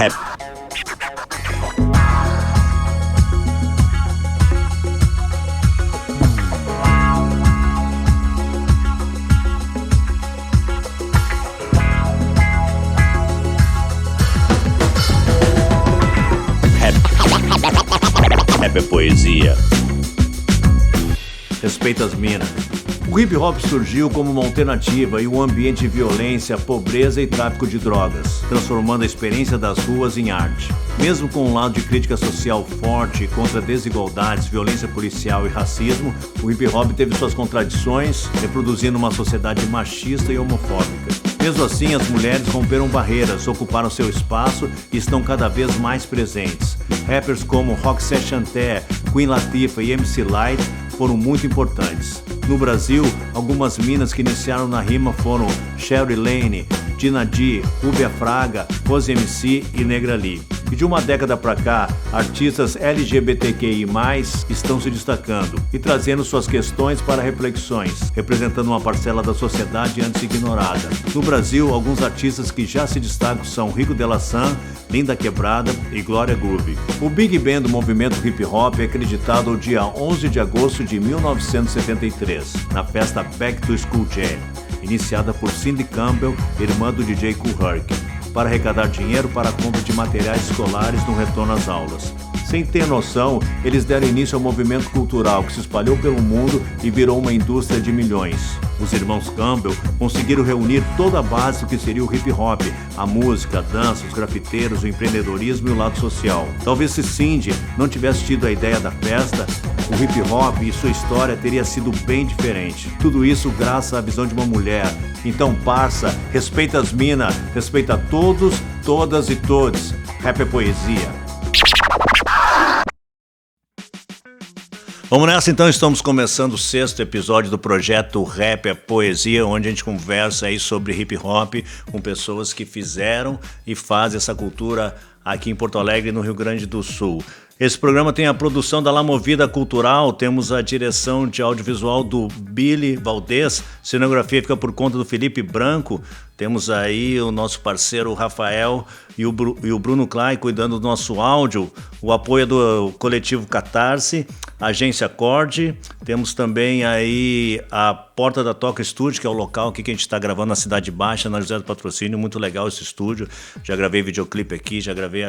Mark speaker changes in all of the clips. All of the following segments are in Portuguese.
Speaker 1: rap. Rap é poesia. Respeita as minas. O hip hop surgiu como uma alternativa em um ambiente de violência, pobreza e tráfico de drogas, transformando a experiência das ruas em arte. Mesmo com um lado de crítica social forte contra desigualdades, violência policial e racismo, o hip hop teve suas contradições, reproduzindo uma sociedade machista e homofóbica. Mesmo assim, as mulheres romperam barreiras, ocuparam seu espaço e estão cada vez mais presentes. Rappers como Roxette Chanté, Queen Latifah e MC Lyte foram muito importantes. No Brasil, algumas minas que iniciaram na rima foram Sherry Lane, Dina D, Rubia Fraga, Rose MC e Negra Lee. E de uma década para cá, artistas LGBTQI+, estão se destacando e trazendo suas questões para reflexões, representando uma parcela da sociedade antes ignorada. No Brasil, alguns artistas que já se destacam são Rico de la San, Linda Quebrada e Glória Groove. O Big Bang do movimento hip hop é acreditado ao dia 11 de agosto de 1973, na festa Back to School Jam, iniciada por Cindy Campbell, irmã do DJ Kool Herc, para arrecadar dinheiro para a compra de materiais escolares no retorno às aulas. Sem ter noção, eles deram início ao movimento cultural que se espalhou pelo mundo e virou uma indústria de milhões. Os irmãos Campbell conseguiram reunir toda a base do que seria o hip hop, a música, a dança, os grafiteiros, o empreendedorismo e o lado social. Talvez se Cindy não tivesse tido a ideia da festa, o hip hop e sua história teria sido bem diferente. Tudo isso graças à visão de uma mulher. Então, parça, respeita as mina, respeita todos, todas e todos. Rap é poesia. Vamos nessa então, estamos começando o 6º episódio do projeto Rap é Poesia, onde a gente conversa aí sobre hip hop com pessoas que fizeram e fazem essa cultura aqui em Porto Alegre e no Rio Grande do Sul. Esse programa tem a produção da La Movida Cultural, temos a direção de audiovisual do Billy Valdez, cenografia fica por conta do Felipe Branco, temos aí o nosso parceiro Rafael e o Bruno Clay cuidando do nosso áudio, o apoio do coletivo Catarse, a agência Acorde, temos também aí a Porta da Toca Estúdio, que é o local aqui que a gente está gravando na Cidade Baixa, na José do Patrocínio, muito legal esse estúdio, já gravei videoclipe aqui, já gravei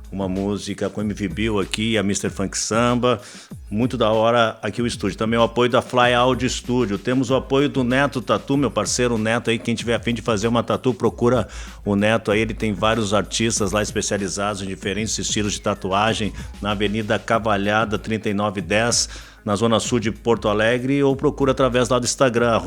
Speaker 1: uma música com MV Bill aqui, a Mr. Funk Samba, muito da hora aqui o estúdio. Também o apoio da Fly Audio Studio, temos o apoio do Neto Tatu, meu parceiro Neto aí, quem tiver a fim de fazer uma tatu, procura o Neto aí, ele tem vários artistas lá especializados em diferentes estilos de tatuagem, na Avenida Cavalhada 3910, na Zona Sul de Porto Alegre, ou procura através lá do Instagram,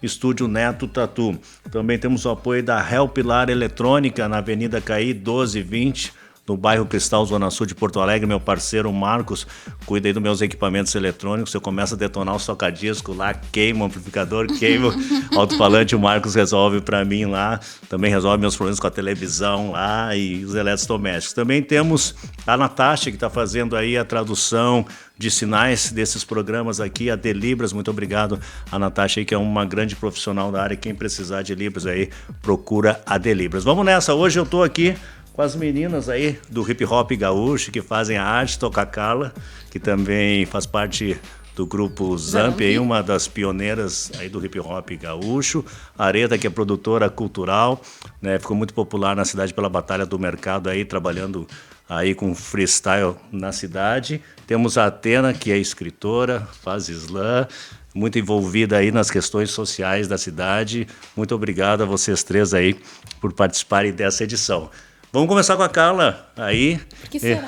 Speaker 1: @Estúdio Neto Tatu. Também temos o apoio da Help Lar Eletrônica, na Avenida Caí 1220, no bairro Cristal, Zona Sul de Porto Alegre. Meu parceiro Marcos cuida aí dos meus equipamentos eletrônicos. Eu começo a detonar o toca-disco lá, queima o amplificador, queima o alto-falante, o Marcos resolve pra mim lá. Também resolve meus problemas com a televisão lá e os eletrodomésticos. Também temos a Natasha, que está fazendo aí a tradução de sinais desses programas aqui, a Delibras. Muito obrigado a Natasha aí, que é uma grande profissional da área. Quem precisar de Libras aí, procura a Delibras. Vamos nessa, hoje eu tô aqui com as meninas aí do hip hop gaúcho que fazem a arte, Toca Carla, que também faz parte do grupo Zamp, aí uma das pioneiras aí do hip hop gaúcho. A Areta, que é produtora cultural, né, ficou muito popular na cidade pela Batalha do Mercado aí, trabalhando aí com freestyle na cidade. Temos a Atena, que é escritora, faz slam, muito envolvida aí nas questões sociais da cidade. Muito obrigado a vocês três aí por participarem dessa edição. Vamos começar com a Carla aí.
Speaker 2: Que será?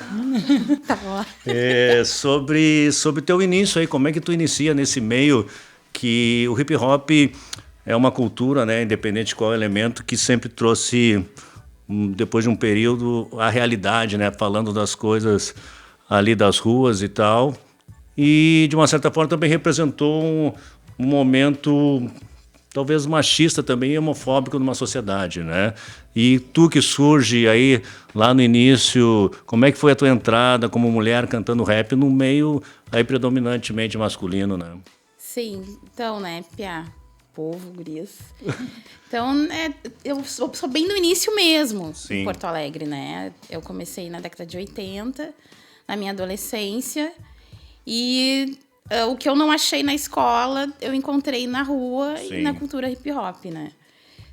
Speaker 2: Tá lá.
Speaker 1: Sobre o teu início aí, como é que tu inicia nesse meio que o hip hop é uma cultura, né, independente de qual elemento, que sempre trouxe, depois de um período, a realidade, né, falando das coisas ali das ruas e tal, e de uma certa forma também representou um momento talvez machista também e homofóbico numa sociedade, né? E tu que surge aí lá no início, como é que foi a tua entrada como mulher cantando rap num meio aí predominantemente masculino, né?
Speaker 2: Sim, então, né, Pia, povo, gurias. Então, eu sou bem do início mesmo,
Speaker 1: Sim.
Speaker 2: em Porto Alegre, né? Eu comecei na década de 80, na minha adolescência, e o que eu não achei na escola, eu encontrei na rua
Speaker 1: Sim.
Speaker 2: e na cultura hip-hop, né?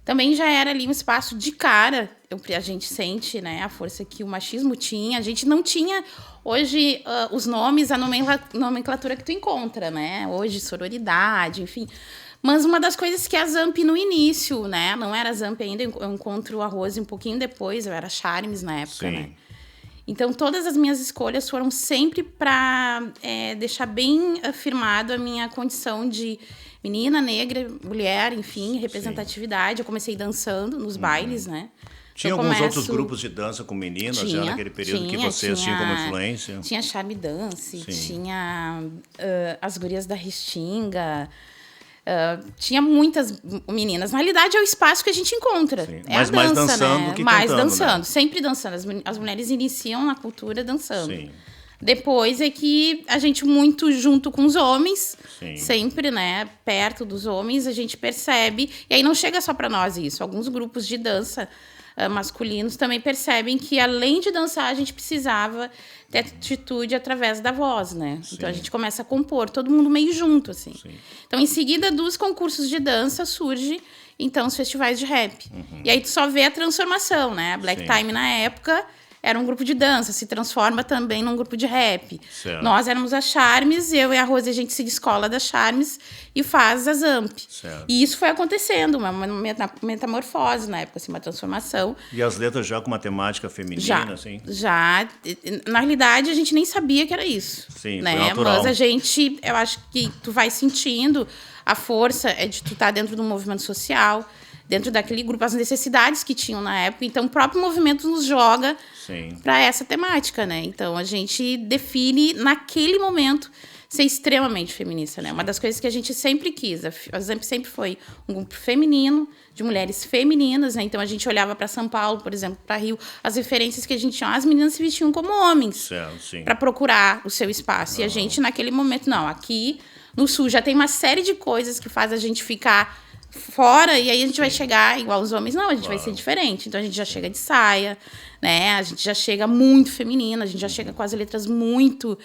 Speaker 2: Também já era ali um espaço de cara, a gente sente, né, a força que o machismo tinha. A gente não tinha, hoje, os nomes, a nomenclatura que tu encontra, né? Hoje, sororidade, enfim. Mas uma das coisas que a Zamp no início, né? Não era Zamp ainda, eu encontro a Rose um pouquinho depois, eu era Charmes na época,
Speaker 1: Sim.
Speaker 2: né? Então, todas as minhas escolhas foram sempre para deixar bem afirmado a minha condição de menina, negra, mulher, enfim, representatividade. Eu comecei dançando nos bailes, né?
Speaker 1: Tinha alguns outros grupos de dança com meninas já naquele período que vocês tinham como influência?
Speaker 2: Tinha Charme Dance,
Speaker 1: Sim.
Speaker 2: tinha as gurias da Restinga, tinha muitas meninas. Na realidade, é o espaço que a gente encontra.
Speaker 1: Sim.
Speaker 2: É
Speaker 1: Mas
Speaker 2: a dança,
Speaker 1: mais dançando
Speaker 2: né?
Speaker 1: do que
Speaker 2: mais
Speaker 1: cantando,
Speaker 2: dançando,
Speaker 1: né?
Speaker 2: sempre dançando. As mulheres iniciam na cultura dançando.
Speaker 1: Sim.
Speaker 2: Depois é que a gente, muito junto com os homens,
Speaker 1: Sim.
Speaker 2: sempre, né, perto dos homens, a gente percebe. E aí não chega só para nós isso. Alguns grupos de dança masculinos também percebem que, além de dançar, a gente precisava ter atitude através da voz, né?
Speaker 1: Sim.
Speaker 2: Então a gente começa a compor, todo mundo meio junto, assim.
Speaker 1: Sim.
Speaker 2: Então, em seguida dos concursos de dança, surge, então, os festivais de rap. E aí tu só vê a transformação, né? A Black
Speaker 1: Sim.
Speaker 2: Time, na época, era um grupo de dança, se transforma também num grupo de rap.
Speaker 1: Certo.
Speaker 2: Nós éramos a Charmes, eu e a Rose, a gente se descola da Charmes e faz a Zamp.
Speaker 1: Certo.
Speaker 2: E isso foi acontecendo, uma metamorfose na época, assim, uma transformação.
Speaker 1: E as letras já com uma temática feminina, assim?
Speaker 2: Já. Na realidade, a gente nem sabia que era isso.
Speaker 1: Sim,
Speaker 2: né?
Speaker 1: foi natural.
Speaker 2: Mas a gente, eu acho que tu vai sentindo a força de tu estar dentro do movimento social, dentro daquele grupo, as necessidades que tinham na época. Então, o próprio movimento nos joga para essa temática, né? Então, a gente define, naquele momento, ser extremamente feminista, né? Uma das coisas que a gente sempre quis. A Zamp sempre foi um grupo feminino, de mulheres femininas, né? Então, a gente olhava para São Paulo, por exemplo, para Rio, as referências que a gente tinha, as meninas se vestiam como homens para procurar o seu espaço. E a gente, naquele momento, não. Aqui, no Sul, já tem uma série de coisas que faz a gente ficar fora, e aí a gente vai chegar igual os homens. Não, a gente vai ser diferente. Então, a gente já chega de saia, né? A gente já chega muito feminina, a gente já chega com as letras muito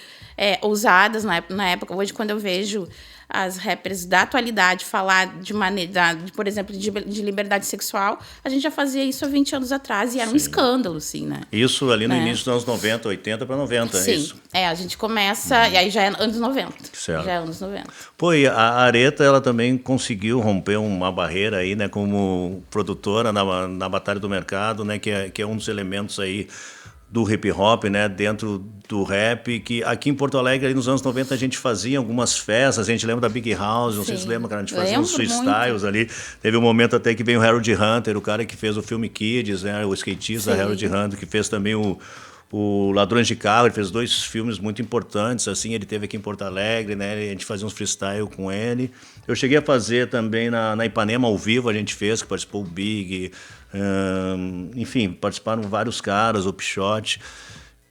Speaker 2: ousadas na época. Hoje, quando eu vejo as rappers da atualidade falar de maneira, por exemplo, de liberdade sexual, a gente já fazia isso há 20 anos atrás e era um escândalo, assim, né?
Speaker 1: Isso ali no início dos anos 90, 80 para 90,
Speaker 2: Sim.
Speaker 1: isso?
Speaker 2: A gente começa, e aí já é anos 90.
Speaker 1: Certo.
Speaker 2: Já é anos 90.
Speaker 1: Pô, e a Areta, ela também conseguiu romper uma barreira aí, né, como produtora na Batalha do Mercado, né, que é um dos elementos aí do hip hop, né, dentro do rap, que aqui em Porto Alegre, ali nos anos 90, a gente fazia algumas festas, a gente lembra da Big House, não sei se lembra, cara, a gente fazia uns freestyles ali, teve um momento até que veio o Harold Hunter, o cara que fez o filme Kids, né, o skatista Harold Hunter, que fez também o Ladrões de Carro, ele fez 2 filmes muito importantes, assim, ele teve aqui em Porto Alegre, né, a gente fazia uns freestyle com ele. Eu cheguei a fazer também na Ipanema ao vivo, a gente fez, que participou o Big, enfim, participaram vários caras, o Pichote.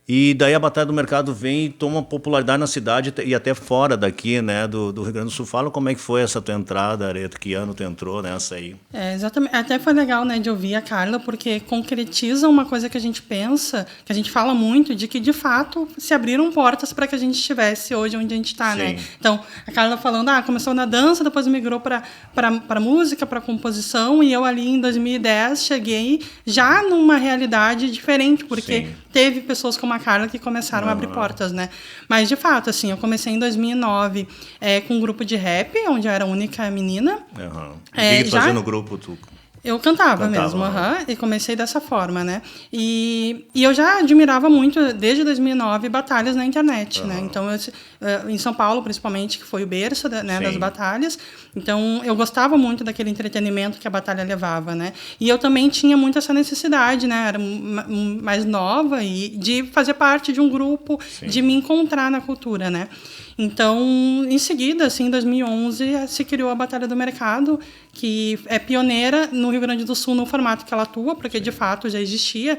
Speaker 1: E daí a Batalha do Mercado vem e toma popularidade na cidade e até fora daqui, né, do Rio Grande do Sul. Fala como é que foi essa tua entrada, Areta, que ano tu entrou nessa aí?
Speaker 3: Exatamente. Até foi legal, né, de ouvir a Carla, porque concretiza uma coisa que a gente pensa, que a gente fala muito, de que, de fato, se abriram portas para que a gente estivesse hoje onde a gente está, né? Então, a Carla falando, começou na dança, depois migrou para música, para composição, e eu ali em 2010 cheguei já numa realidade diferente, porque teve pessoas como a Carla que começaram a abrir portas, né? Mas, de fato, assim, eu comecei em 2009 com um grupo de rap, onde eu era a única menina.
Speaker 1: O que tu fazia no grupo, tu?
Speaker 3: Eu cantava mesmo, e comecei dessa forma, né? E eu já admirava muito, desde 2009, batalhas na internet, né? Então, em São Paulo, principalmente, que foi o berço das batalhas, então eu gostava muito daquele entretenimento que a batalha levava, né? E eu também tinha muito essa necessidade, né? Era mais nova e de fazer parte de um grupo, de me encontrar na cultura, né? Então, em seguida, assim, em 2011, se criou a Batalha do Mercado, que é pioneira no Rio Grande do Sul no formato que ela atua, porque, de fato, já existia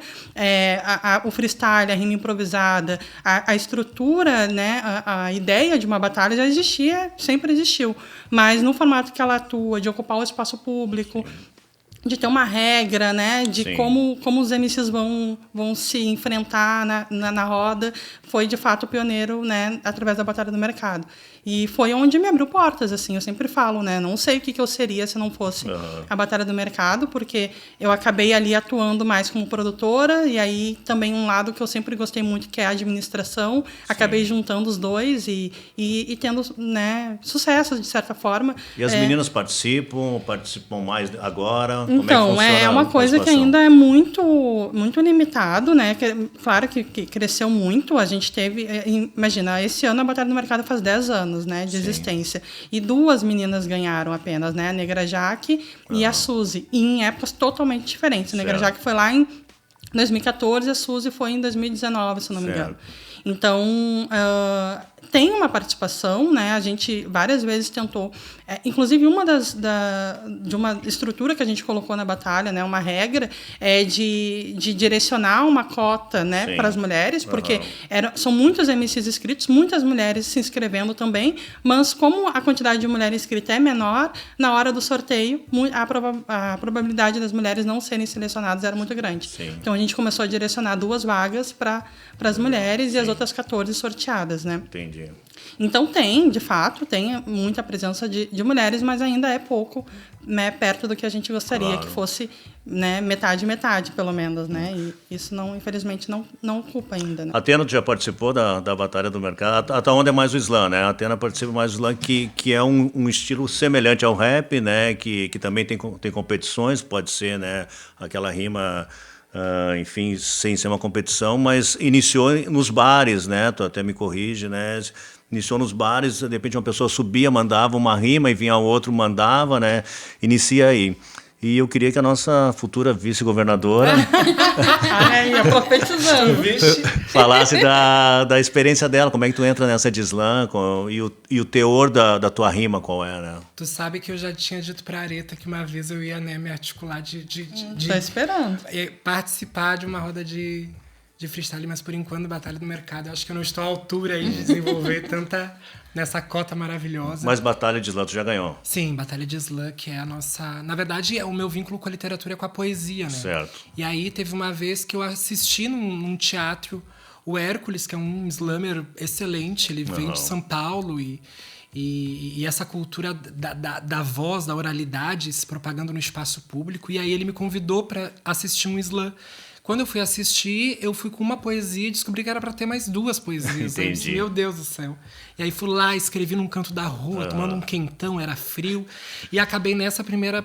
Speaker 3: o freestyle, a rima improvisada, a estrutura, né, a ideia de uma batalha já existia, sempre existiu. Mas no formato que ela atua, de ocupar o espaço público, de ter uma regra, né, de como os MCs vão se enfrentar na roda, foi de fato pioneiro, né, através da Batalha do Mercado. E foi onde me abriu portas, assim, eu sempre falo, né, não sei o que eu seria se não fosse a Batalha do Mercado, porque eu acabei ali atuando mais como produtora, e aí também um lado que eu sempre gostei muito, que é a administração, acabei juntando os dois e tendo, né, sucesso, de certa forma.
Speaker 1: E as meninas participam mais agora?
Speaker 3: Então,
Speaker 1: como é que funciona
Speaker 3: uma coisa que ainda é muito, muito limitado, né? Claro que cresceu muito. A gente teve... Imagina, esse ano a Batalha do Mercado faz 10 anos, né, de existência. E 2 meninas ganharam apenas, né? A Negra Jaque e a Suzy. E em épocas totalmente diferentes. A Negra Jaque foi lá em 2014 e a Suzy foi em 2019, se não me engano. Então, tem uma participação, né? A gente várias vezes tentou, inclusive de uma estrutura que a gente colocou na batalha, né? Uma regra de direcionar uma cota, né? Para as mulheres, porque são muitos MCs inscritos, muitas mulheres se inscrevendo também, mas como a quantidade de mulheres inscritas é menor, na hora do sorteio, a probabilidade das mulheres não serem selecionadas era muito grande. Então, a gente começou a direcionar 2 vagas para as mulheres e as outras 14 sorteadas, né?
Speaker 1: Entendi.
Speaker 3: Então de fato, tem muita presença de mulheres, mas ainda é pouco, né, perto do que a gente gostaria que fosse, né, metade, pelo menos, né? E isso infelizmente não ocupa ainda, né?
Speaker 1: A Atena já participou da Batalha do Mercado. A onda é mais o slam, né? A Atena participa mais do slam, que é um estilo semelhante ao rap, né? Que também tem competições, pode ser, né, aquela rima... enfim, sem ser uma competição, mas iniciou nos bares, né? Tu até me corrige, né? Iniciou nos bares, de repente uma pessoa subia, mandava uma rima e vinha outro, mandava, né? Inicia aí. E eu queria que a nossa futura vice-governadora falasse da experiência dela, como é que tu entra nessa de slam e o teor da tua rima, qual é, né?
Speaker 4: Tu sabe que eu já tinha dito pra Areta que uma vez eu ia, né, me articular
Speaker 3: Tá esperando.
Speaker 4: Participar de uma roda de freestyle, mas por enquanto Batalha do Mercado. Eu acho que eu não estou à altura aí de desenvolver tanta nessa cota maravilhosa.
Speaker 1: Mas Batalha de Slam tu já ganhou?
Speaker 4: Sim, Batalha de Slam, que é a nossa... Na verdade, o meu vínculo com a literatura é com a poesia, né?
Speaker 1: Certo.
Speaker 4: E aí teve uma vez que eu assisti num teatro o Hércules, que é um slammer excelente. Ele vem de São Paulo e essa cultura da voz, da oralidade se propagando no espaço público. E aí ele me convidou para assistir um slam. Quando eu fui assistir, eu fui com uma poesia e descobri que era para ter mais 2 poesias. Entendi. Eu disse, meu Deus do céu. E aí fui lá, escrevi num canto da rua, tomando um quentão, era frio. E acabei nessa primeira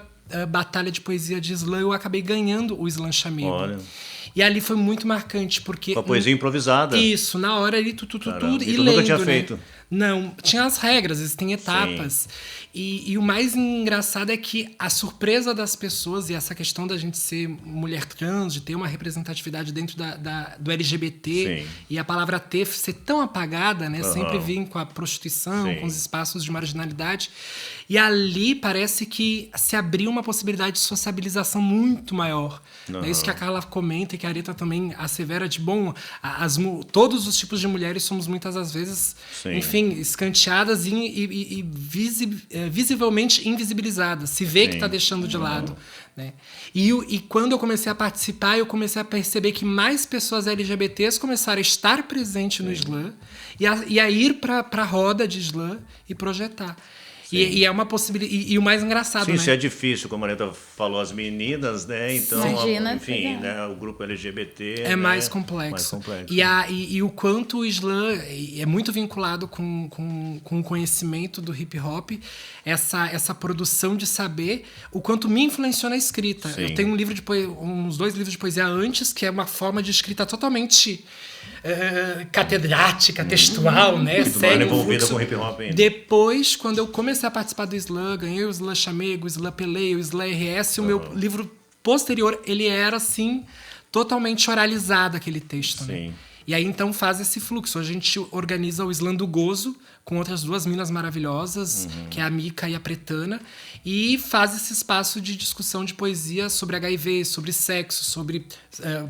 Speaker 4: batalha de poesia de slam, eu acabei ganhando o Slam Chamego. Olha. E ali foi muito marcante, porque...
Speaker 1: Com a poesia improvisada.
Speaker 4: Isso, na hora ali, tudo, e
Speaker 1: tu
Speaker 4: lendo,
Speaker 1: nunca tinha
Speaker 4: né?
Speaker 1: feito?
Speaker 4: Não, tinha as regras, existem etapas. E o mais engraçado é que a surpresa das pessoas, e essa questão da gente ser mulher trans, de ter uma representatividade dentro do LGBT, e a palavra T ser tão apagada, né? Sempre vir com a prostituição, com os espaços de marginalidade. E ali parece que se abriu uma possibilidade de sociabilização muito maior. É isso que a Carla comenta e que a Areta também assevera de, bom, todos os tipos de mulheres somos muitas das vezes, enfim, escanteadas e visivelmente invisibilizadas. Se vê que está deixando de lado. Né? E quando eu comecei a participar, eu comecei a perceber que mais pessoas LGBTs começaram a estar presentes no slam e a ir para a roda de slam e projetar. E é uma possibilidade. E o mais engraçado, né?
Speaker 1: Isso é difícil, como a Aneta falou, as meninas, né? Então,
Speaker 2: imagina,
Speaker 1: enfim, né? O grupo LGBT
Speaker 4: é mais complexo. E o quanto o slam é muito vinculado com o conhecimento do hip hop, essa produção de saber, o quanto me influenciou na escrita. Sim. Eu tenho uns 2 livros de poesia antes, que é uma forma de escrita totalmente catedrática, textual, né?
Speaker 1: Sério, envolvida com hip hop ainda.
Speaker 4: Depois, quando eu comecei a participar do slam, ganhei o Slam Chamego, o Slam Pelé, o Slam RS, o meu livro posterior, ele era assim totalmente oralizado, aquele texto, né? E aí, então, faz esse fluxo. A gente organiza o Slam do Gozo com outras 2 minas maravilhosas, que é a Mica e a Pretana, e faz esse espaço de discussão de poesia sobre HIV, sobre sexo, sobre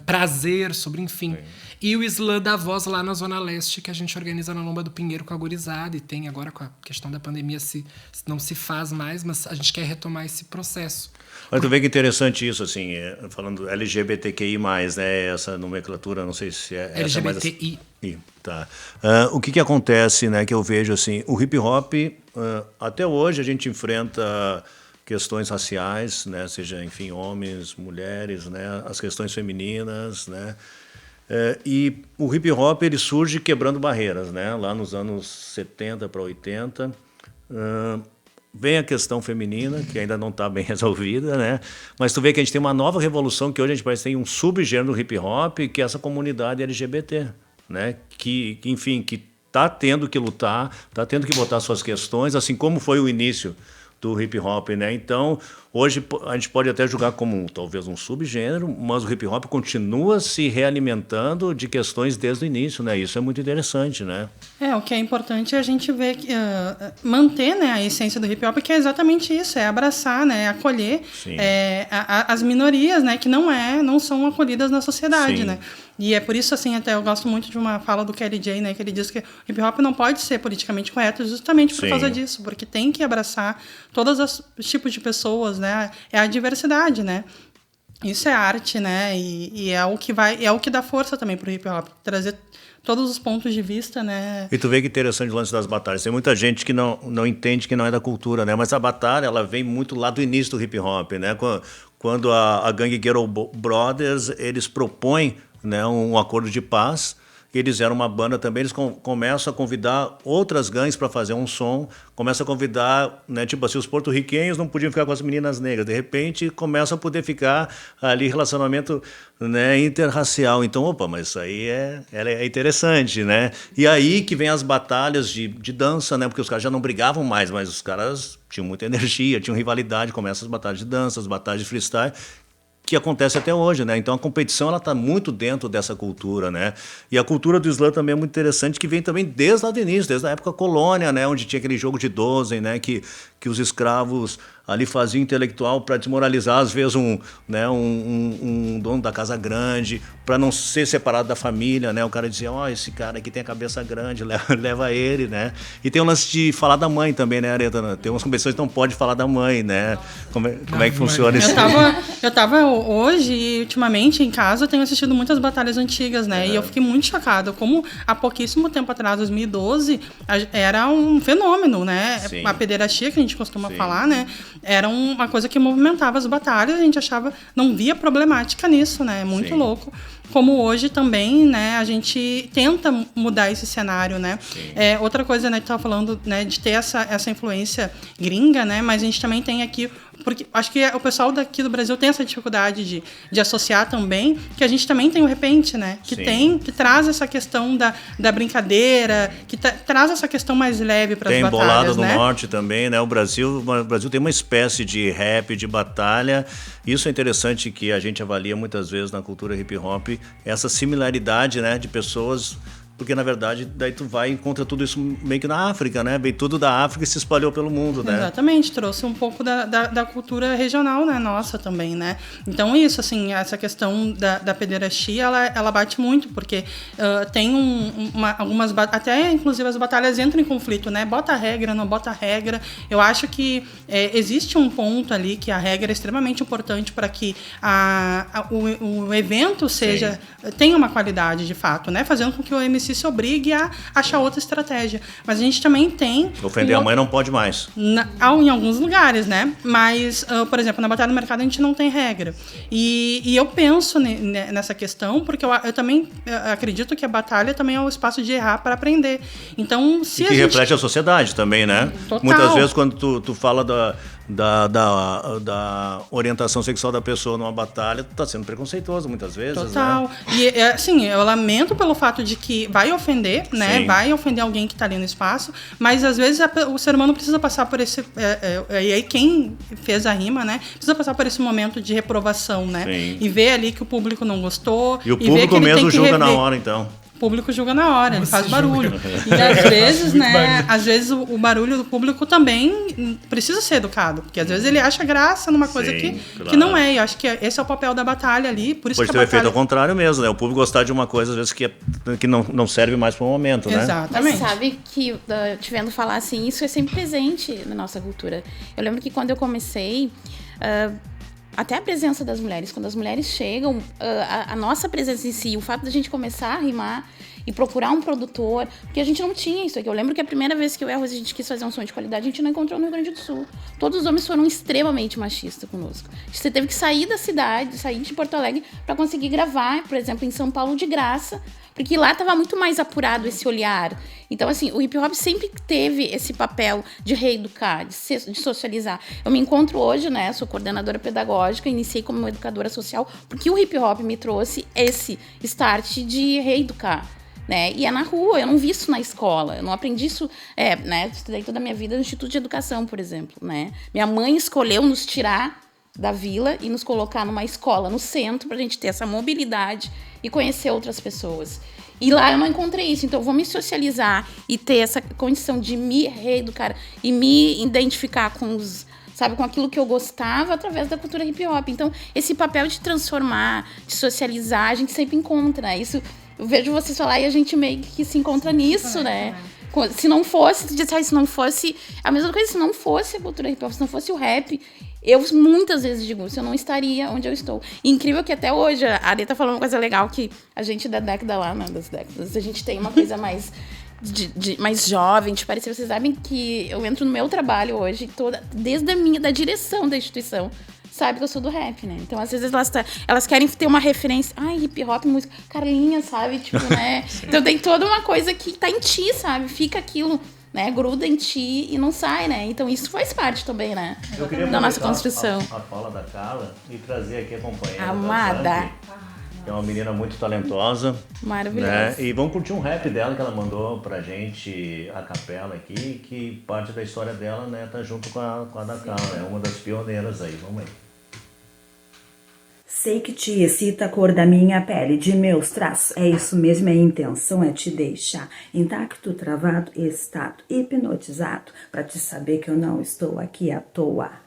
Speaker 4: prazer, sobre enfim. Sim. E o Slam da Voz lá na Zona Leste, que a gente organiza na Lomba do Pinheiro com a gurizada, e tem agora com a questão da pandemia não se faz mais, mas a gente quer retomar esse processo.
Speaker 1: Mas tu vê que interessante isso, assim, falando LGBTQI+, né, essa nomenclatura, não sei se é...
Speaker 4: LGBTI.
Speaker 1: Tá. O que acontece, né, que eu vejo, assim, o hip-hop, até hoje a gente enfrenta questões raciais, né, seja, enfim, homens, mulheres, né, as questões femininas, né, e o hip-hop, ele surge quebrando barreiras, né, lá nos anos 70 para 80, vem a questão feminina, que ainda não está bem resolvida, né? Mas tu vê que a gente tem uma nova revolução, que hoje a gente parece que tem um subgênero do hip-hop, que é essa comunidade LGBT, né? Que enfim, que está tendo que lutar, está tendo que botar suas questões, assim como foi o início do hip-hop, né? Então, hoje a gente pode até julgar como talvez um subgênero, mas o hip-hop continua se realimentando de questões desde o início, né? Isso é muito interessante, né?
Speaker 3: O que é importante é a gente ver, manter, né, a essência do hip-hop, que é exatamente isso, é abraçar, né, acolher as minorias, né, que não são acolhidas na sociedade, Sim. né? E é por isso, assim, até eu gosto muito de uma fala do Kelly J, né, que ele diz que o hip-hop não pode ser politicamente correto justamente por causa disso, porque tem que abraçar todos os tipos de pessoas, né? É a diversidade, né? Isso é arte, né? E é o que dá força também pro hip-hop, trazer todos os pontos de vista, né?
Speaker 1: E tu vê que interessante o lance das batalhas. Tem muita gente que não entende que não é da cultura, né? Mas a batalha, ela vem muito lá do início do hip-hop, né? Quando a gangue Ghetto Brothers, eles propõem, né, um acordo de paz. Eles eram uma banda também, eles começam a convidar outras gangues para fazer um som, começam a convidar, né, tipo assim, os porto-riquenhos não podiam ficar com as meninas negras, de repente começa a poder ficar ali relacionamento, né, interracial. Então, opa, mas isso aí é interessante, né? E aí que vem as batalhas de dança, né, porque os caras já não brigavam mais, mas os caras tinham muita energia, tinham rivalidade, começam as batalhas de dança, as batalhas de freestyle, que acontece até hoje, né? Então a competição, ela está muito dentro dessa cultura, né? E a cultura do slam também é muito interessante, que vem também desde lá do início, desde a época colônia, né? Onde tinha aquele jogo de 12, né? Que os escravos ali faziam intelectual para desmoralizar, às vezes, um dono da casa grande, para não ser separado da família, né? O cara dizia, esse cara aqui tem a cabeça grande, leva ele, né? E tem o lance de falar da mãe também, né, Areta? Tem umas competições que não pode falar da mãe, né? Como é que funciona isso?
Speaker 3: Eu tava hoje e ultimamente em casa, eu tenho assistido muitas batalhas antigas, né? E eu fiquei muito chocada, como há pouquíssimo tempo atrás, 2012, era um fenômeno, né? Sim. A pederastia, que a gente costuma falar, né? Era uma coisa que movimentava as batalhas, a gente não via problemática nisso, né? É muito louco. Como hoje também, né, a gente tenta mudar esse cenário, né? Outra coisa, né, que tu estava falando, né, de ter essa influência gringa, né? Mas a gente também tem aqui, porque acho que o pessoal daqui do Brasil tem essa dificuldade de associar também, que a gente também tem o repente, né? Que traz essa questão da brincadeira, que traz essa questão mais leve para as batalhas,
Speaker 1: tem Bolada do
Speaker 3: né?
Speaker 1: Norte também, né? O Brasil tem uma espécie de rap, de batalha. Isso é interessante, que a gente avalia muitas vezes na cultura hip-hop, essa similaridade, né, de pessoas, porque na verdade daí tu vai e encontra tudo isso meio que na África, né? Veio tudo da África e se espalhou pelo mundo, né?
Speaker 3: Exatamente, trouxe um pouco da cultura regional, né, nossa também, né? Então isso, assim, essa questão da pederastia, ela bate muito, porque tem algumas, até inclusive as batalhas entram em conflito, né? Bota a regra, não bota a regra. Eu acho que existe um ponto ali que a regra é extremamente importante para que o evento tenha uma qualidade de fato, né? Fazendo com que o MC se obrigue a achar outra estratégia. Mas a gente também tem...
Speaker 1: Ofender a mãe não pode mais.
Speaker 3: Em alguns lugares, né? Mas, por exemplo, na Batalha do Mercado a gente não tem regra. E eu penso nessa questão, porque eu também acredito que a batalha também é o espaço de errar para aprender. Então, se
Speaker 1: que reflete a sociedade também, né?
Speaker 3: Total.
Speaker 1: Muitas vezes, quando tu fala da orientação sexual da pessoa numa batalha, tu tá sendo preconceituoso muitas vezes.
Speaker 3: Total.
Speaker 1: Né?
Speaker 3: E assim, eu lamento pelo fato de que vai ofender, né? Sim. Vai ofender alguém que tá ali no espaço, mas às vezes o ser humano precisa passar por esse... e aí quem fez a rima, né? Precisa passar por esse momento de reprovação, né?
Speaker 1: Sim.
Speaker 3: E ver ali que o público não gostou.
Speaker 1: E o público mesmo julga na hora, então.
Speaker 3: público julga na hora, ele faz barulho. E às vezes, né, às vezes o barulho do público também precisa ser educado, porque às vezes ele acha graça numa coisa que não é. E eu acho que esse é o papel da batalha ali, por isso
Speaker 1: pode
Speaker 3: que
Speaker 1: ter o efeito ao contrário mesmo, né? O público gostar de uma coisa, às vezes, que não serve mais para o momento, né?
Speaker 3: Exatamente.
Speaker 2: Mas sabe que, te vendo falar assim, isso é sempre presente na nossa cultura. Eu lembro que quando eu comecei... até a presença das mulheres, quando as mulheres chegam, a nossa presença em si, o fato da gente começar a rimar e procurar um produtor, porque a gente não tinha isso aqui. Eu lembro que a primeira vez que eu e a Rose, a gente quis fazer um som de qualidade, a gente não encontrou no Rio Grande do Sul. Todos os homens foram extremamente machistas conosco. Você teve que sair da cidade, sair de Porto Alegre para conseguir gravar, por exemplo, em São Paulo de graça, porque lá estava muito mais apurado esse olhar. Então, assim, o hip hop sempre teve esse papel de reeducar, de socializar. Eu me encontro hoje, né, sou coordenadora pedagógica, iniciei como educadora social, porque o hip hop me trouxe esse start de reeducar, né? E é na rua, eu não vi isso na escola, eu não aprendi isso, né, estudei toda a minha vida no Instituto de Educação, por exemplo, né? Minha mãe escolheu nos tirar da vila e nos colocar numa escola no centro pra gente ter essa mobilidade e conhecer outras pessoas. E lá eu não encontrei isso, então eu vou me socializar e ter essa condição de me reeducar e me identificar com com aquilo que eu gostava através da cultura hip hop. Então, esse papel de transformar, de socializar, a gente sempre encontra, né? Isso, eu vejo vocês falar e a gente meio que se encontra nisso, né? Se não fosse, se não fosse a mesma coisa, se não fosse a cultura hip hop, se não fosse o rap, eu muitas vezes digo, eu não estaria onde eu estou. E incrível que até hoje, a Ari tá falando uma coisa legal, que a gente da década lá, né, das décadas, a gente tem uma coisa mais mais jovem, de parecer. Vocês sabem que eu entro no meu trabalho hoje, desde da direção da instituição, sabe que eu sou do rap, né? Então, às vezes, elas querem ter uma referência. Ai, hip hop, música, Carlinha, sabe? Tipo, né? Então, tem toda uma coisa que tá em ti, sabe? Fica aquilo, né? Gruda em ti e não sai, né? Então, isso faz parte também, né? Da nossa construção.
Speaker 1: A fala da Carla e trazer aqui a companheira.
Speaker 2: Amada.
Speaker 1: Que é uma menina muito talentosa.
Speaker 2: Maravilhosa.
Speaker 1: Né? E vamos curtir um rap dela que ela mandou pra gente, a capela aqui, que parte da história dela, né, tá junto com a da Carla. É uma das pioneiras aí. Vamos aí.
Speaker 5: Sei que te excita a cor da minha pele, de meus traços. É isso mesmo, a intenção é te deixar intacto, travado, excitado, hipnotizado, pra te saber que eu não estou aqui à toa.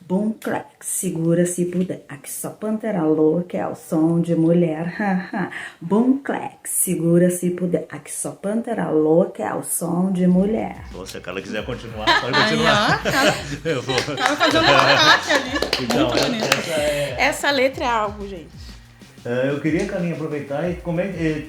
Speaker 5: Boom clack, segura se puder, aqui só pantera louca é o som de mulher. Boom clack, segura se puder, aqui só pantera louca é o som de mulher.
Speaker 1: Se a Carla quiser continuar, pode continuar.
Speaker 3: Eu vou fazendo um ataque ali.
Speaker 1: Então,
Speaker 2: essa letra é algo, gente.
Speaker 1: Eu queria, Carlinha, aproveitar e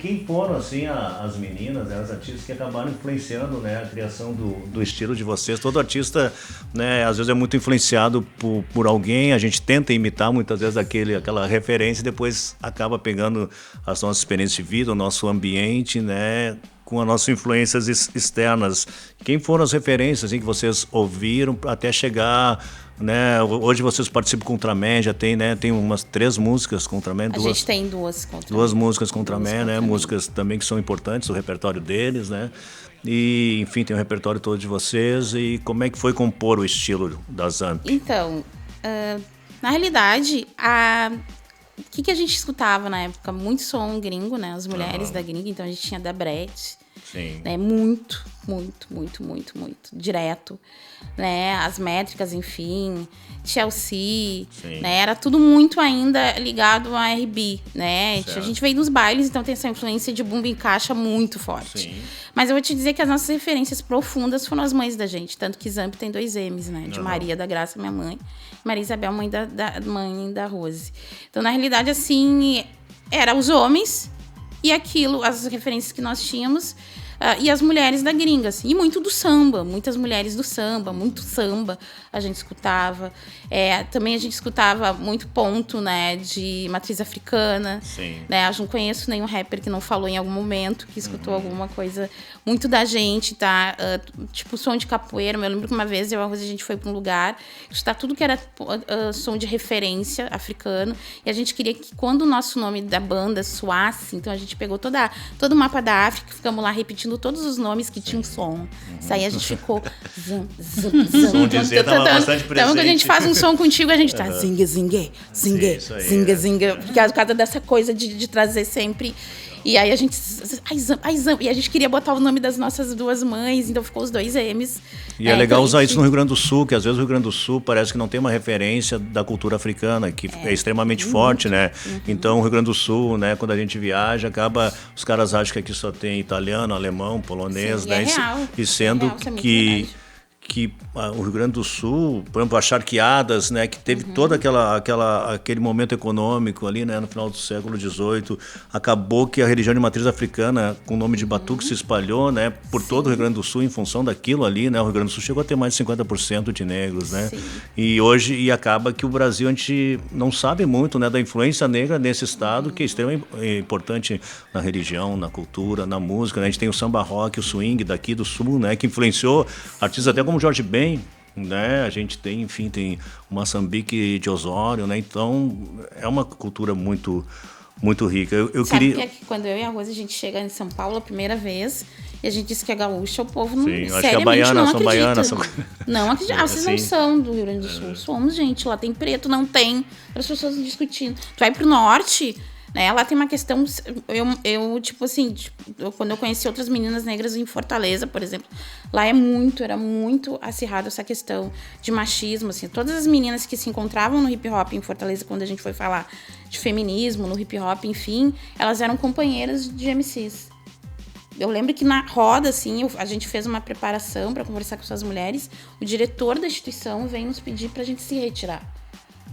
Speaker 1: quem foram assim as meninas, as artistas que acabaram influenciando, né, a criação do estilo de vocês. Todo artista, né, às vezes é muito influenciado por alguém, a gente tenta imitar muitas vezes aquela referência e depois acaba pegando as nossas experiências de vida, o nosso ambiente, né, com as nossas influências externas. Quem foram as referências assim, que vocês ouviram até chegar, né? Hoje vocês participam com Ultraman, já tem, né? Tem umas 3 músicas com Ultraman.
Speaker 2: A gente tem 2 com Ultraman.
Speaker 1: 2 músicas com Ultraman, né? Músicas também que são importantes, o repertório deles, né? E, enfim, tem o repertório todo de vocês. E como é que foi compor o estilo da Zamp?
Speaker 2: Então, na realidade, o que a gente escutava na época? Muito som gringo, né? As mulheres da gringa, então a gente tinha da Brett.
Speaker 1: Sim.
Speaker 2: Né? Muito direto, né? As métricas, enfim, Chelsea, né? Era tudo muito ainda ligado a R&B, né?
Speaker 1: Certo.
Speaker 2: A gente veio dos bailes, então tem essa influência de bumbo em caixa muito forte. Sim. Mas eu vou te dizer que as nossas referências profundas foram as mães da gente, tanto que Zamp tem 2 M's, né? De Maria da Graça, minha mãe, Maria Isabel, mãe da Rose. Então, na realidade, assim, eram os homens e aquilo, as referências que nós tínhamos, e as mulheres da gringa, assim, e muito do samba, muitas mulheres do samba, muito samba a gente escutava. Também a gente escutava muito ponto, né, de matriz africana.
Speaker 1: Sim. Né?
Speaker 2: Eu não conheço nenhum rapper que não falou em algum momento, que escutou alguma coisa muito da gente, tá? Tipo som de capoeira. Eu lembro que uma vez a gente foi para um lugar, escutar tudo que era som de referência africano, e a gente queria que quando o nosso nome da banda soasse, então a gente pegou todo o mapa da África, ficamos lá repetindo todos os nomes que tinham som. Isso aí a gente ficou...
Speaker 1: Som dizer, tava bastante presente.
Speaker 2: Então, quando a gente faz um som contigo, a gente tá zingue, zingue, zingue, zingue, zingue. Por causa dessa coisa de trazer sempre... E aí a gente... E a gente queria botar o nome das nossas duas mães, então ficou os 2 M's.
Speaker 1: E é legal usar isso no Rio Grande do Sul, que às vezes o Rio Grande do Sul parece que não tem uma referência da cultura africana, que é extremamente forte, né? Então o Rio Grande do Sul, né, quando a gente viaja, os caras acham que aqui só tem italiano, alemão, polonês, né? E sendo que o Rio Grande do Sul, por exemplo, as charqueadas, né, que teve todo aquele momento econômico ali, né, no final do século XVIII, acabou que a religião de matriz africana, com o nome de batuque, se espalhou, né, por todo o Rio Grande do Sul em função daquilo ali, né, o Rio Grande do Sul chegou a ter mais de 50% de negros, né, e acaba que o Brasil, a gente não sabe muito, né, da influência negra nesse estado, que é extremamente importante na religião, na cultura, na música, né, a gente tem o samba rock, o swing daqui do Sul, né, que influenciou artistas até como Jorge Ben, né? A gente tem, enfim, tem o Moçambique de Osório, né? Então é uma cultura muito rica. Eu
Speaker 2: Sabe
Speaker 1: queria...
Speaker 2: que quando eu e a Rose a gente chega em São Paulo a primeira vez e a gente diz que é gaúcha, o povo não,
Speaker 1: Sim,
Speaker 2: seriamente
Speaker 1: acho que a baiana,
Speaker 2: não
Speaker 1: são
Speaker 2: acredita.
Speaker 1: baianas, são...
Speaker 2: Não acredita. Vocês não são do Rio Grande do Sul. Somos, gente. Lá tem preto, não tem. As pessoas discutindo. Tu vai pro norte... Né? Lá tem uma questão, quando eu conheci outras meninas negras em Fortaleza, por exemplo, lá era muito acirrado essa questão de machismo, assim, todas as meninas que se encontravam no hip hop em Fortaleza, quando a gente foi falar de feminismo, no hip hop, enfim, elas eram companheiras de MCs. Eu lembro que na roda, assim, a gente fez uma preparação para conversar com essas mulheres, o diretor da instituição veio nos pedir pra gente se retirar.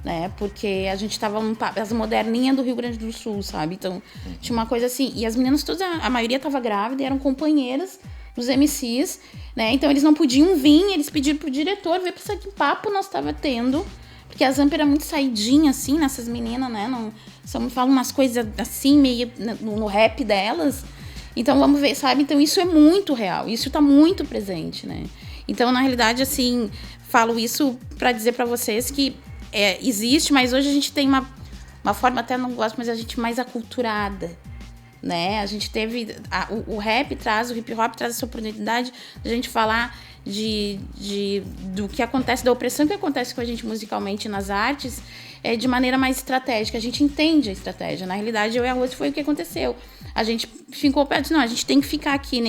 Speaker 2: Né? Porque a gente tava as moderninhas do Rio Grande do Sul, sabe? Então, tinha uma coisa assim. E as meninas todas, a maioria tava grávida e eram companheiras dos MCs, né? Então, eles não podiam vir, eles pediram pro diretor ver pra que papo nós tava tendo. Porque a Zamp era muito saidinha, assim, nessas meninas, né? Falam umas coisas assim, meio no rap delas. Então, vamos ver, sabe? Então, isso é muito real. Isso tá muito presente, né? Então, na realidade, assim, falo isso pra dizer pra vocês que existe, mas hoje a gente tem uma forma, até não gosto, mas a gente mais aculturada, né? A gente teve... O rap traz, o hip hop traz essa oportunidade de a gente falar do que acontece, da opressão que acontece com a gente musicalmente nas artes, de maneira mais estratégica. A gente entende a estratégia. Na realidade, eu e a Rose foi o que aconteceu. A gente ficou perto, não, a gente tem que ficar aqui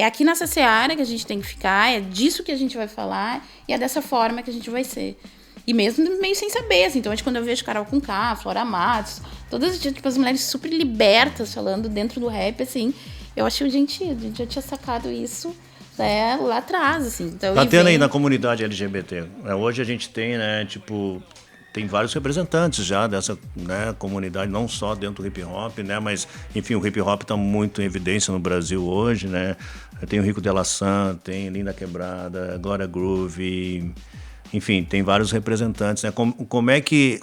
Speaker 2: aqui nessa seara que a gente tem que ficar, é disso que a gente vai falar e é dessa forma que a gente vai ser. E mesmo meio sem saber, assim. Então, quando eu vejo Carol Conká, Flora Matos, todas as mulheres super libertas falando dentro do rap, assim, eu achei, gente, a gente já tinha sacado isso, né, lá atrás, assim. Então,
Speaker 1: tá tendo aí na comunidade LGBT. Hoje a gente tem, né, tem vários representantes já dessa, né, comunidade, não só dentro do hip hop, né, mas, enfim, o hip hop está muito em evidência no Brasil hoje, né. Tem o Rico de la San, tem Linda Quebrada, Glória Groove... Enfim, tem vários representantes, né? Como é que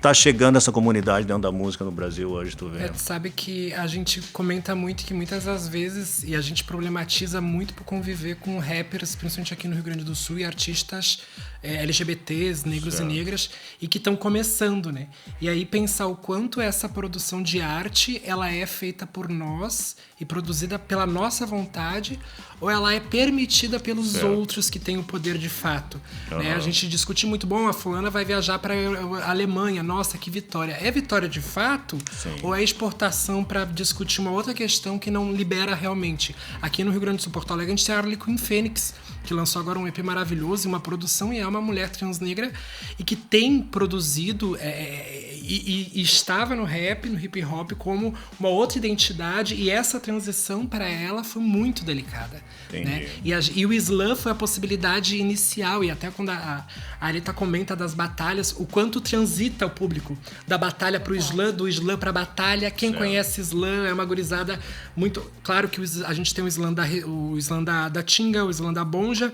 Speaker 1: tá chegando essa comunidade dentro da música no Brasil hoje, tu vê?
Speaker 4: Tu sabe que a gente comenta muito que muitas das vezes, e a gente problematiza muito por conviver com rappers, principalmente aqui no Rio Grande do Sul, e artistas LGBTs, negros e negras, e que estão começando, né? E aí pensar o quanto essa produção de arte, ela é feita por nós e produzida pela nossa vontade, ou ela é permitida pelos outros que têm o poder de fato. Né? A gente discute muito, a fulana vai viajar para a Alemanha, nossa, que vitória. É vitória de fato? Sim. Ou é exportação para discutir uma outra questão que não libera realmente? Aqui no Rio Grande do Sul, Porto Alegre, a gente tem a Harley Quinn Fênix, que lançou agora um EP maravilhoso e uma produção, e é uma mulher transnegra e que tem produzido e estava no rap, no hip hop como uma outra identidade, e essa transição para ela foi muito delicada. Né? E o slam foi a possibilidade inicial, e até quando a Arita comenta das batalhas, o quanto transita o público da batalha para o slam, do slam para a batalha. Quem conhece slam é uma gurizada muito... Claro que a gente tem o slam da Tinga, o slam da Bonja,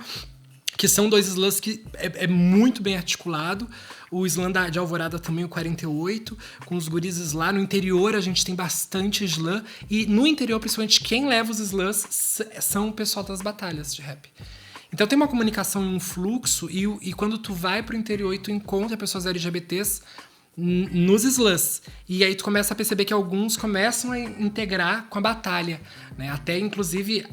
Speaker 4: que são 2 slams que é muito bem articulado. O slam de Alvorada também, o 48, com os gurizes lá. No interior a gente tem bastante slam. E no interior, principalmente, quem leva os slams são o pessoal das batalhas de rap. Então tem uma comunicação em fluxo, e quando tu vai pro interior e tu encontra pessoas LGBTs nos slams, e aí tu começa a perceber que alguns começam a integrar com a batalha, né? Até, inclusive,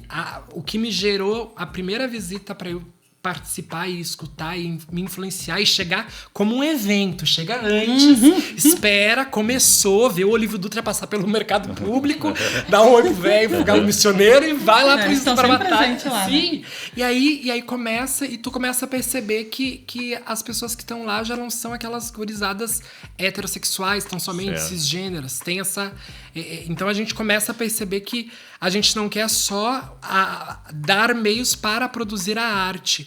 Speaker 4: o que me gerou a primeira visita para eu participar e escutar e me influenciar e chegar como um evento. Chega antes, espera, começou, vê o Olívio Dutra passar pelo mercado público, dá um oi pro velho, pro galo missioneiro e vai lá pro Isso para Batalha. Lá, sim. Né? E aí começa, e tu começa a perceber que as pessoas que estão lá já não são aquelas gurizadas heterossexuais, tão somente cisgêneras. Tem essa... Então a gente começa a perceber que a gente não quer só dar meios para produzir a arte.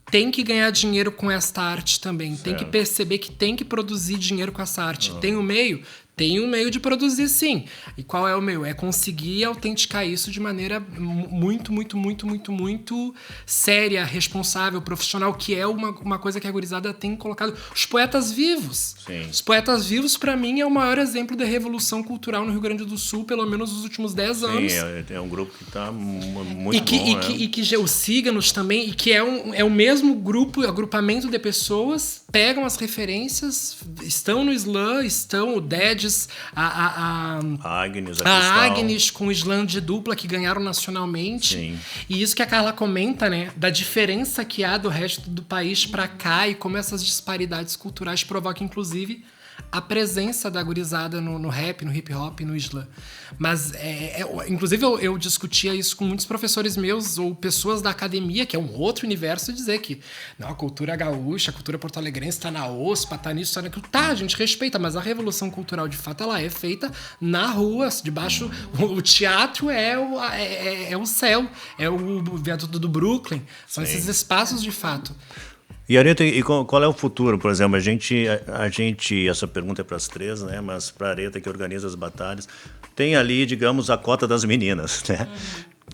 Speaker 4: Tem que ganhar dinheiro com esta arte também. Tem que perceber que tem que produzir dinheiro com essa arte. Tem um meio? Tem um meio de produzir, sim. E qual é o meio? É conseguir autenticar isso de maneira muito, muito, muito, muito, muito séria, responsável, profissional, que é uma coisa que a gurizada tem colocado. Os poetas vivos. Sim. Os poetas vivos, para mim, é o maior exemplo da revolução cultural no Rio Grande do Sul, pelo menos nos últimos 10 anos.
Speaker 1: Sim, é um grupo que está muito bom.
Speaker 4: E que os Cíganos também, e que é o mesmo agrupamento de pessoas, pegam as referências, estão no slam, estão o Dedes, a Agnes com o slam de dupla que ganharam nacionalmente. Sim. E isso que a Carla comenta, né, da diferença que há do resto do país para cá e como essas disparidades culturais provocam, inclusive, a presença da gurizada no rap, no hip hop, no slam. Mas, inclusive, eu discutia isso com muitos professores meus ou pessoas da academia, que é um outro universo, dizer que não, a cultura gaúcha, a cultura porto-alegrense está na OSPA, está nisso, está naquilo. Tá, a gente respeita, mas a revolução cultural, de fato, ela é feita na rua, debaixo... O teatro é o céu, é o viaduto do Brooklyn. São esses espaços, de fato.
Speaker 1: E Areta, qual é o futuro? Por exemplo, a gente essa pergunta é para as três, né? Mas para a Areta, que organiza as batalhas, tem ali, digamos, a cota das meninas, né?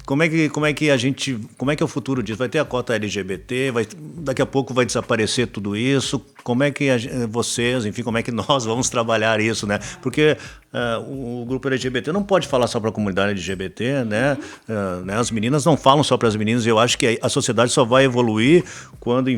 Speaker 1: Como é que é o futuro disso? Vai ter a cota LGBT? Daqui a pouco vai desaparecer tudo isso? Como é que vocês, enfim, como é que nós vamos trabalhar isso, né? Porque o grupo LGBT não pode falar só para a comunidade LGBT, né? As meninas não falam só para as meninas. Eu acho que a sociedade só vai evoluir quando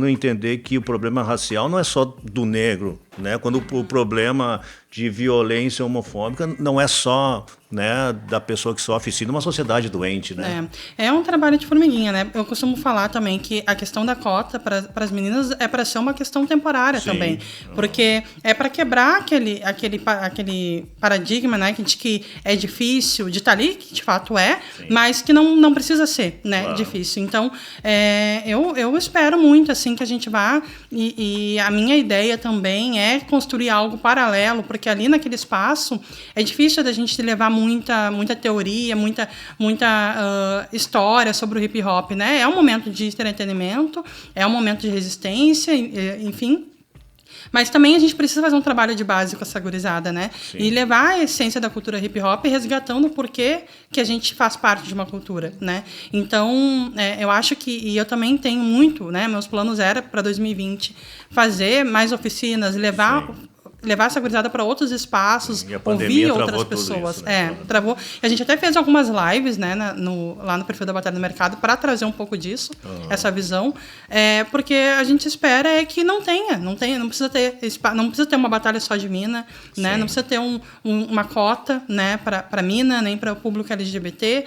Speaker 1: entender que o problema racial não é só do negro, né? Quando o problema de violência homofóbica não é só, né, da pessoa que sofre, sim, numa sociedade doente, né?
Speaker 3: É um trabalho de formiguinha, né? Eu costumo falar também que a questão da cota para as meninas é para ser uma questão temporária. Sim. Também, porque é para quebrar aquele paradigma, né, de que é difícil de estar ali, que de fato é, sim, mas que não precisa ser, né, claro, difícil. Então, eu espero muito assim que a gente vá, e a minha ideia também é construir algo paralelo, porque ali naquele espaço é difícil da gente levar muita teoria, muita história sobre o hip hop, né? É um momento de entretenimento, é um momento de resistência, enfim. Mas também a gente precisa fazer um trabalho de base com essa gurizada, né? Sim. E levar a essência da cultura hip hop resgatando o porquê que a gente faz parte de uma cultura, né? Então, eu acho que... E eu também tenho muito, né? Meus planos eram para 2020 fazer mais oficinas, levar essa gurizada para outros espaços, ouvir outras pessoas. Isso, né? Travou. A gente até fez algumas lives, né, lá no perfil da Batalha do Mercado para trazer um pouco disso, essa visão, porque a gente espera que não precisa ter uma batalha só de mina, né? Não precisa ter uma cota, né, para mina, nem para o público LGBT.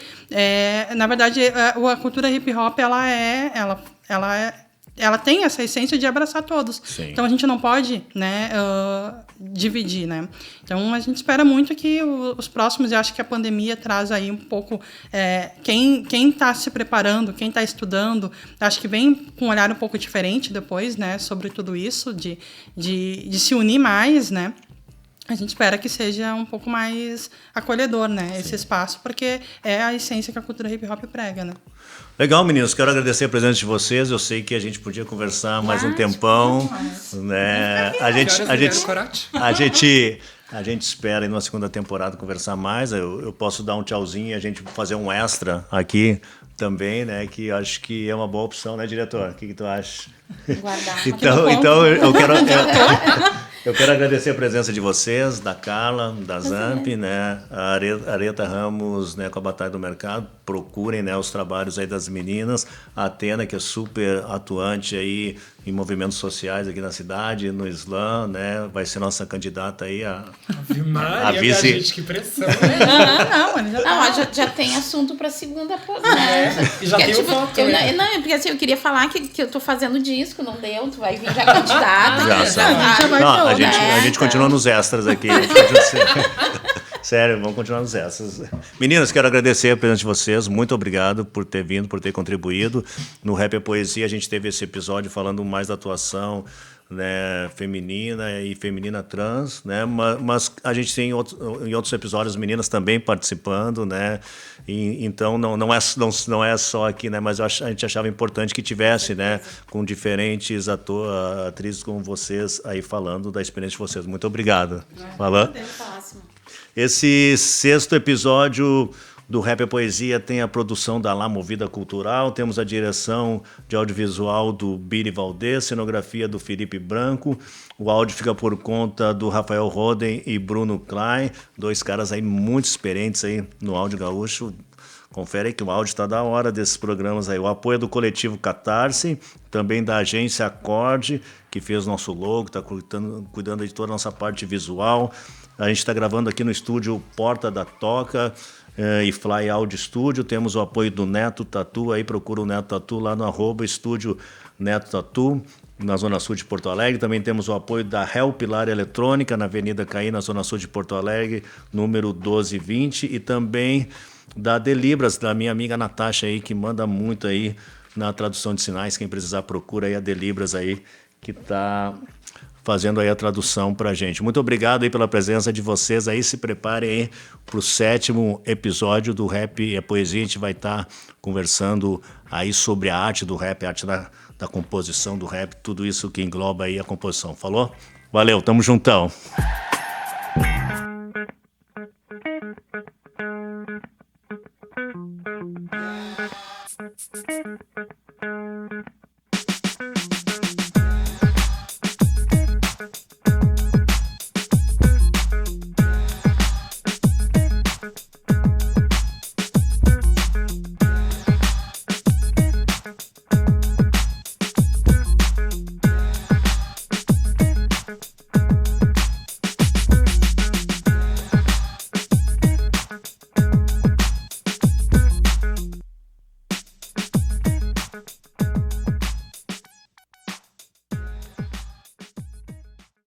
Speaker 3: Na verdade, a cultura hip hop ela tem essa essência de abraçar todos. Sim. Então, a gente não pode, né, dividir, né? Então, a gente espera muito que os próximos, eu acho que a pandemia traz aí um pouco... quem está se preparando, quem está estudando, acho que vem com um olhar um pouco diferente depois, né, sobre tudo isso, de se unir mais, né? A gente espera que seja um pouco mais acolhedor, né, esse espaço, porque é a essência que a cultura hip hop prega, né?
Speaker 1: Legal, meninos. Quero agradecer a presença de vocês. Eu sei que a gente podia conversar mais um tempão, né? A gente espera aí na segunda temporada conversar mais. Eu posso dar um tchauzinho e a gente fazer um extra aqui também, né? Que acho que é uma boa opção, né, diretor? O que tu acha?
Speaker 2: Guardar.
Speaker 1: Então eu quero agradecer a presença de vocês, da Carla, da Zamp, né? A Areta Ramos, né, com a Batalha do Mercado. Procurem, né, os trabalhos aí das meninas. A Atena, que é super atuante aí em movimentos sociais aqui na cidade, no slam, né? Vai ser nossa candidata aí a vice.
Speaker 4: Gente, que pressão.
Speaker 2: Já tem assunto para segunda, né?
Speaker 4: E já tem foto, né?
Speaker 2: Não, porque assim, eu queria falar que eu tô fazendo disco, não deu, tu vai vir já candidata.
Speaker 1: A gente continua nos extras aqui. Sério, vamos continuar nos extras. Meninas, quero agradecer a presença de vocês. Muito obrigado por ter vindo, por ter contribuído. No Rap é Poesia, a gente teve esse episódio falando mais da atuação, né, feminina e feminina trans, né, mas a gente tem em outros episódios meninas também participando, né, então não é só aqui, né, mas a gente achava importante que tivesse, né, com diferentes atrizes como vocês aí falando da experiência de vocês. Muito obrigado. Esse 6º episódio do Rap é Poesia tem a produção da La Movida Cultural, temos a direção de audiovisual do Biri Valdez, cenografia do Felipe Branco, o áudio fica por conta do Rafael Roden e Bruno Klein, 2 caras aí muito experientes aí no áudio gaúcho. Confere aí que o áudio está da hora desses programas aí. O apoio é do coletivo Catarse, também da agência Acorde, que fez nosso logo, está cuidando de toda a nossa parte visual. A gente está gravando aqui no estúdio Porta da Toca e Fly Audio Studio. Temos o apoio do Neto Tatu, aí procura o Neto Tatu lá no @estúdio Neto Tatu, na Zona Sul de Porto Alegre. Também temos o apoio da Hel Pilar Eletrônica, na Avenida Caí, na Zona Sul de Porto Alegre, número 1220. E também da Delibras, da minha amiga Natasha aí, que manda muito aí na tradução de sinais. Quem precisar, procura aí a Delibras aí, que está fazendo aí a tradução pra gente. Muito obrigado aí pela presença de vocês aí. Se preparem aí pro 7º episódio do Rap é Poesia. A gente vai estar conversando aí sobre a arte do rap, a arte da composição do rap, tudo isso que engloba aí a composição. Falou? Valeu, tamo juntão.